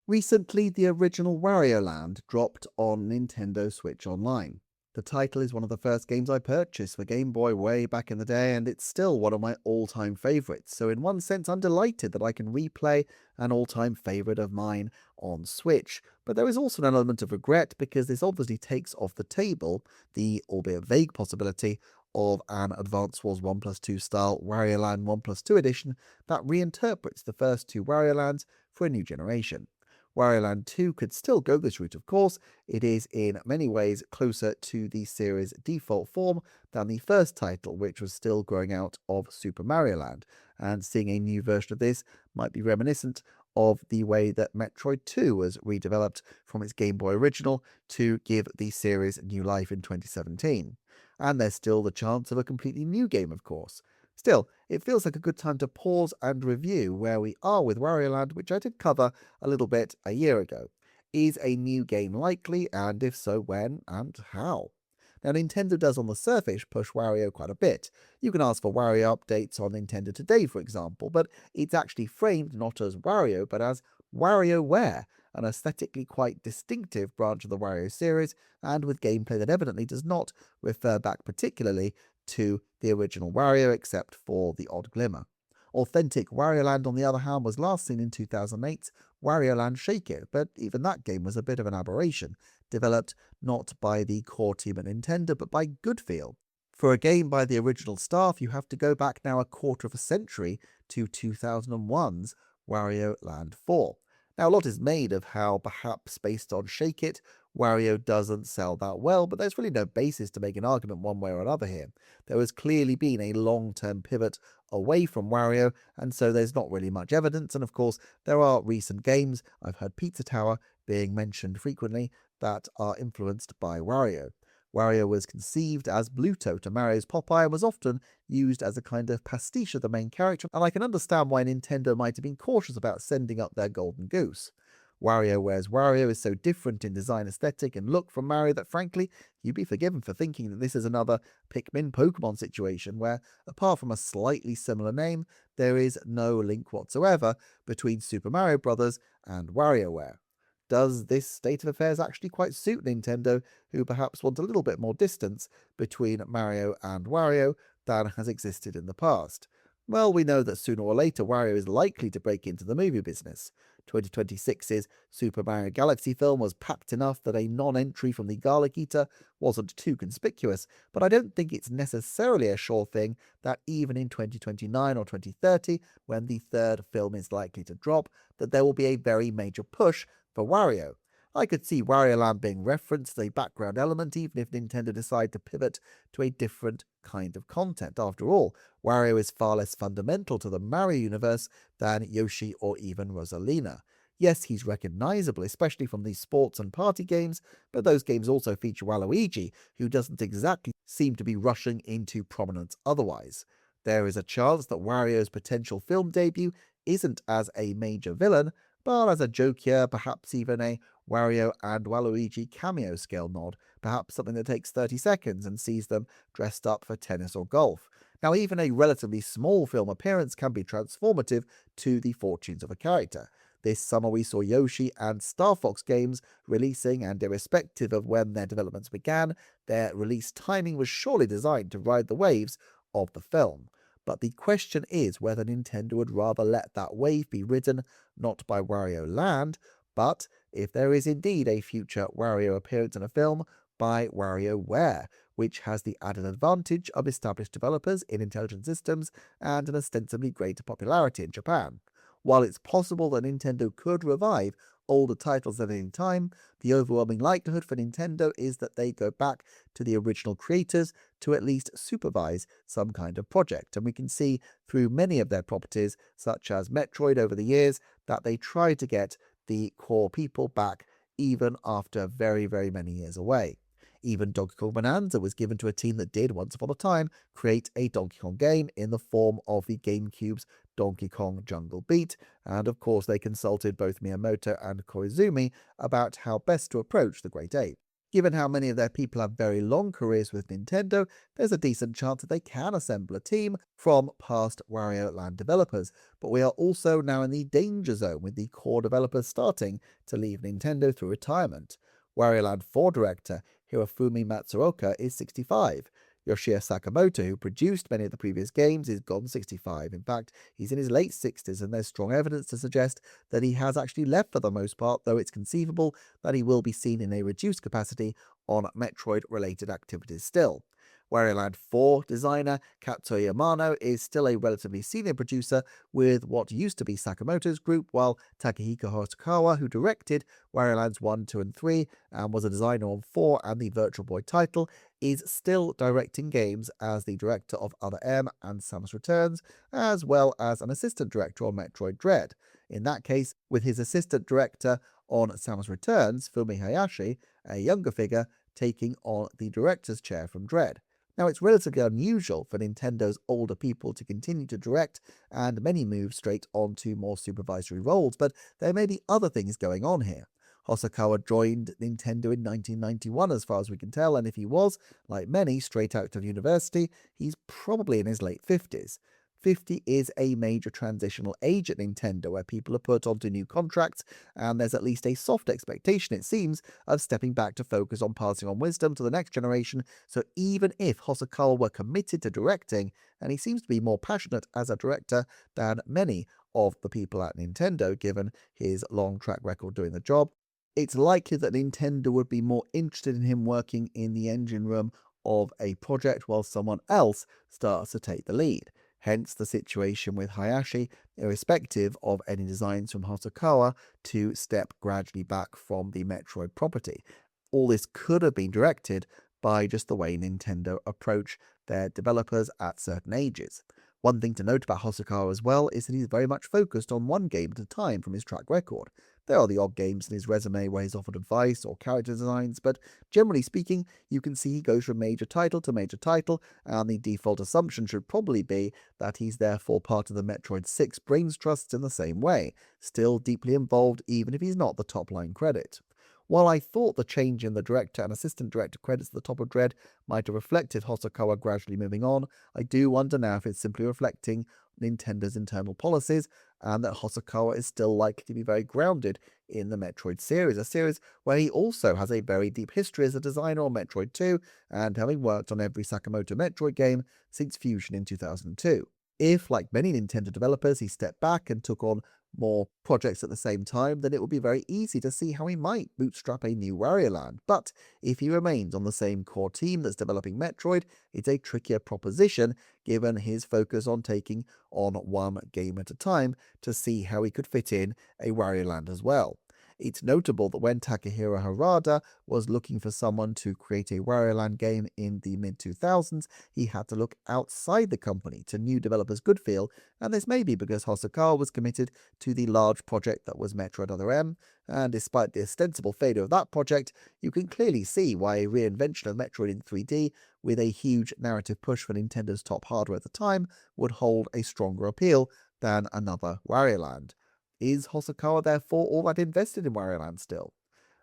Recently, the original Wario Land dropped on Nintendo Switch Online. The title is one of the first games I purchased for Game Boy way back in the day, and it's still one of my all-time favourites. So in one sense, I'm delighted that I can replay an all-time favourite of mine on Switch. But there is also an element of regret because this obviously takes off the table the, albeit vague, possibility of an Advance Wars 1 plus 2 style Wario Land 1 plus 2 edition that reinterprets the first two Wario Lands for a new generation. Wario Land 2 could still go this route, of course. It is in many ways closer to the series' default form than the first title, which was still growing out of Super Mario Land, and seeing a new version of this might be reminiscent of the way that Metroid 2 was redeveloped from its Game Boy original to give the series new life in 2017. And there's still the chance of a completely new game, of course. Still, it feels like a good time to pause and review where we are with Wario Land, which I did cover a little bit a year ago. Is a new game likely, and if so, when and how? Now, Nintendo does on the surface push Wario quite a bit. You can ask for Wario updates on Nintendo Today, for example, but it's actually framed not as Wario, but as WarioWare, an aesthetically quite distinctive branch of the Wario series, and with gameplay that evidently does not refer back particularly to the original Wario, except for the odd glimmer. Authentic Wario Land, on the other hand, was last seen in 2008's Wario Land Shake It, but even that game was a bit of an aberration, developed not by the core team at Nintendo, but by Goodfeel. For a game by the original staff, you have to go back now a quarter of a century to 2001's Wario Land 4. Now, a lot is made of how, perhaps based on Shake It, Wario doesn't sell that well, but there's really no basis to make an argument one way or another here. There has clearly been a long-term pivot away from Wario, and so there's not really much evidence, and of course, there are recent games, I've heard Pizza Tower being mentioned frequently, that are influenced by Wario. Wario was conceived as Bluto to Mario's Popeye and was often used as a kind of pastiche of the main character, and I can understand why Nintendo might have been cautious about sending up their golden goose. WarioWare's Wario is so different in design, aesthetic, and look from Mario that frankly, you'd be forgiven for thinking that this is another Pikmin Pokemon situation where, apart from a slightly similar name, there is no link whatsoever between Super Mario Bros. And WarioWare. Does this state of affairs actually quite suit Nintendo, who perhaps want a little bit more distance between Mario and Wario than has existed in the past? Well, we know that sooner or later Wario is likely to break into the movie business. 2026's Super Mario Galaxy film was packed enough that a non-entry from the Garlic Eater wasn't too conspicuous, but I don't think it's necessarily a sure thing that even in 2029 or 2030, when the third film is likely to drop, that there will be a very major push for Wario. I could see Wario Land being referenced as a background element even if Nintendo decide to pivot to a different kind of content. After all, Wario is far less fundamental to the Mario universe than Yoshi or even Rosalina. Yes, he's recognizable, especially from these sports and party games, but those games also feature Waluigi, who doesn't exactly seem to be rushing into prominence otherwise. There is a chance that Wario's potential film debut isn't as a major villain, but as a jokier, perhaps even a Wario and Waluigi cameo scale nod, perhaps something that takes 30 seconds and sees them dressed up for tennis or golf. Now, even a relatively small film appearance can be transformative to the fortunes of a character. This summer we saw Yoshi and Star Fox games releasing, and irrespective of when their developments began, their release timing was surely designed to ride the waves of the film. But the question is whether Nintendo would rather let that wave be ridden not by Wario Land, but, if there is indeed a future Wario appearance in a film, by WarioWare, which has the added advantage of established developers in Intelligent Systems and an ostensibly greater popularity in Japan. While it's possible that Nintendo could revive older titles at any time, the overwhelming likelihood for Nintendo is that they go back to the original creators to at least supervise some kind of project, and we can see through many of their properties, such as Metroid over the years, that they try to get the core people back even after very, very many years away. Even Donkey Kong Bonanza was given to a team that did, once upon a time, create a Donkey Kong game in the form of the GameCube's Donkey Kong Jungle Beat, and of course they consulted both Miyamoto and Koizumi about how best to approach the Great Ape. Given how many of their people have very long careers with Nintendo, there's a decent chance that they can assemble a team from past Wario Land developers, but we are also now in the danger zone with the core developers starting to leave Nintendo through retirement. Wario Land 4 director Hirofumi Matsuoka is 65. Yoshia Sakamoto, who produced many of the previous games, is gone 65. In fact, he's in his late 60s, and there's strong evidence to suggest that he has actually left for the most part, though it's conceivable that he will be seen in a reduced capacity on Metroid-related activities still. Wario Land 4 designer Katsuya Yamano is still a relatively senior producer with what used to be Sakamoto's group, while Takehiko Hosokawa, who directed Wario Lands 1, 2, and 3, and was a designer on 4 and the Virtual Boy title, is still directing games as the director of Other M and Samus Returns, as well as an assistant director on Metroid Dread. In that case, with his assistant director on Samus Returns, Fumi Hayashi, a younger figure, taking on the director's chair from Dread. Now, it's relatively unusual for Nintendo's older people to continue to direct, and many move straight on to more supervisory roles, but there may be other things going on here. Hosokawa joined Nintendo in 1991, as far as we can tell, and if he was, like many, straight out of university, he's probably in his late 50s. 50 is a major transitional age at Nintendo where people are put onto new contracts, and there's at least a soft expectation, it seems, of stepping back to focus on passing on wisdom to the next generation. So even if Hosokawa were committed to directing, and he seems to be more passionate as a director than many of the people at Nintendo, given his long track record doing the job, it's likely that Nintendo would be more interested in him working in the engine room of a project while someone else starts to take the lead. Hence the situation with Hayashi, irrespective of any designs from Hosokawa, to step gradually back from the Metroid property. All this could have been directed by just the way Nintendo approach their developers at certain ages. One thing to note about Hosokawa as well is that he's very much focused on one game at a time from his track record. There are the odd games in his resume where he's offered advice or character designs, but generally speaking, you can see he goes from major title to major title, and the default assumption should probably be that he's therefore part of the Metroid 6 Brains Trusts in the same way, still deeply involved even if he's not the top-line credit. While I thought the change in the director and assistant director credits at the top of Dread might have reflected Hosokawa gradually moving on, I do wonder now if it's simply reflecting Nintendo's internal policies, and that Hosokawa is still likely to be very grounded in the Metroid series, a series where he also has a very deep history as a designer on Metroid 2, and having worked on every Sakamoto Metroid game since Fusion in 2002. If, like many Nintendo developers, he stepped back and took on more projects at the same time, then it would be very easy to see how he might bootstrap a new Wario Land. But if he remains on the same core team that's developing Metroid, it's a trickier proposition given his focus on taking on one game at a time to see how he could fit in a Wario Land as well. It's notable that when Takehiro Harada was looking for someone to create a Wario Land game in the mid-2000s, he had to look outside the company to new developers Goodfeel, and this may be because Hosokawa was committed to the large project that was Metroid Other M, and despite the ostensible failure of that project, you can clearly see why a reinvention of Metroid in 3D, with a huge narrative push for Nintendo's top hardware at the time, would hold a stronger appeal than another Wario Land. Is Hosokawa therefore all that invested in Wario Land still?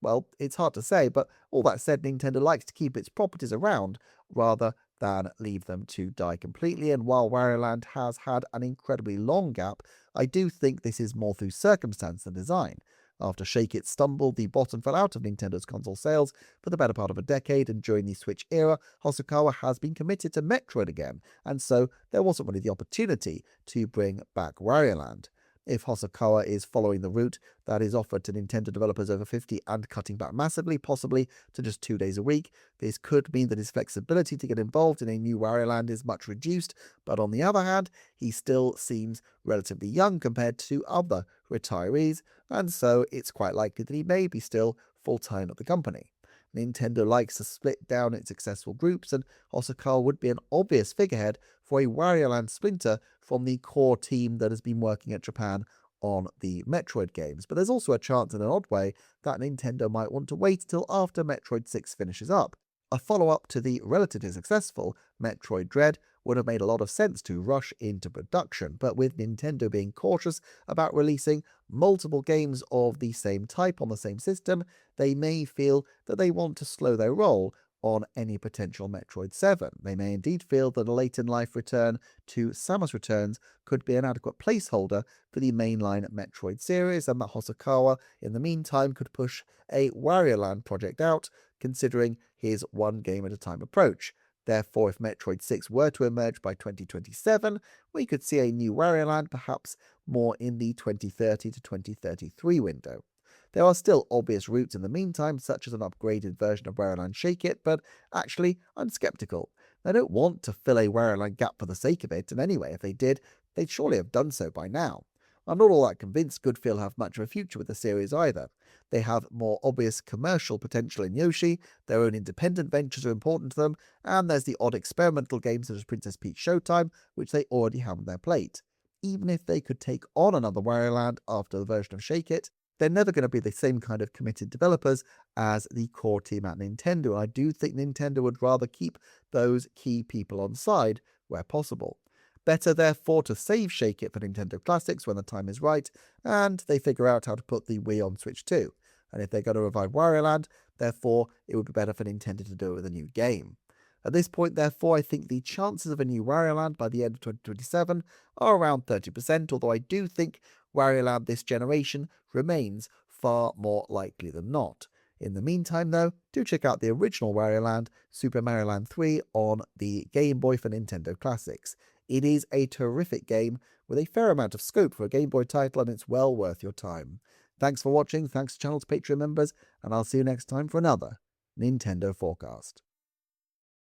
Well, it's hard to say, but all that said, Nintendo likes to keep its properties around rather than leave them to die completely, and while Wario Land has had an incredibly long gap, I do think this is more through circumstance than design. After Shake It stumbled, the bottom fell out of Nintendo's console sales for the better part of a decade, and during the Switch era, Hosokawa has been committed to Metroid again, and so there wasn't really the opportunity to bring back Wario Land. If Hosokawa is following the route that is offered to Nintendo developers over 50 and cutting back massively, possibly to just 2 days a week, this could mean that his flexibility to get involved in a new Wario Land is much reduced, but on the other hand, he still seems relatively young compared to other retirees, and so it's quite likely that he may be still full-time at the company. Nintendo likes to split down its successful groups, and Hosokawa would be an obvious figurehead for a Wario Land splinter from the core team that has been working at Japan on the Metroid games. But there's also a chance in an odd way that Nintendo might want to wait until after Metroid 6 finishes up. A follow-up to the relatively successful Metroid Dread would have made a lot of sense to rush into production, but with Nintendo being cautious about releasing multiple games of the same type on the same system, they may feel that they want to slow their roll on any potential Metroid 7. They may indeed feel that a late-in-life return to Samus Returns could be an adequate placeholder for the mainline Metroid series, and that Hosokawa, in the meantime, could push a Wario Land project out, considering his one-game-at-a-time approach. Therefore, if Metroid 6 were to emerge by 2027, we could see a new Wario Land perhaps more in the 2030 to 2033 window. There are still obvious routes in the meantime, such as an upgraded version of Wario Land Shake It, but actually, I'm skeptical. They don't want to fill a Wario Land gap for the sake of it, and anyway, if they did, they'd surely have done so by now. I'm not all that convinced Good Feel have much of a future with the series either. They have more obvious commercial potential in Yoshi, their own independent ventures are important to them, and there's the odd experimental games such as Princess Peach Showtime, which they already have on their plate. Even if they could take on another Wario Land after the version of Shake It, they're never going to be the same kind of committed developers as the core team at Nintendo, and I do think Nintendo would rather keep those key people on side where possible. Better, therefore, to save Shake It for Nintendo Classics when the time is right, and they figure out how to put the Wii on Switch too. And if they're going to revive Wario Land, therefore, it would be better for Nintendo to do it with a new game. At this point, therefore, I think the chances of a new Wario Land by the end of 2027 are around 30%, although I do think Wario Land this generation remains far more likely than not. In the meantime, though, do check out the original Wario Land, Super Mario Land 3, on the Game Boy for Nintendo Classics. It is a terrific game with a fair amount of scope for a Game Boy title, and it's well worth your time. Thanks for watching, thanks to channel's Patreon members, and I'll see you next time for another Nintendo Forecast.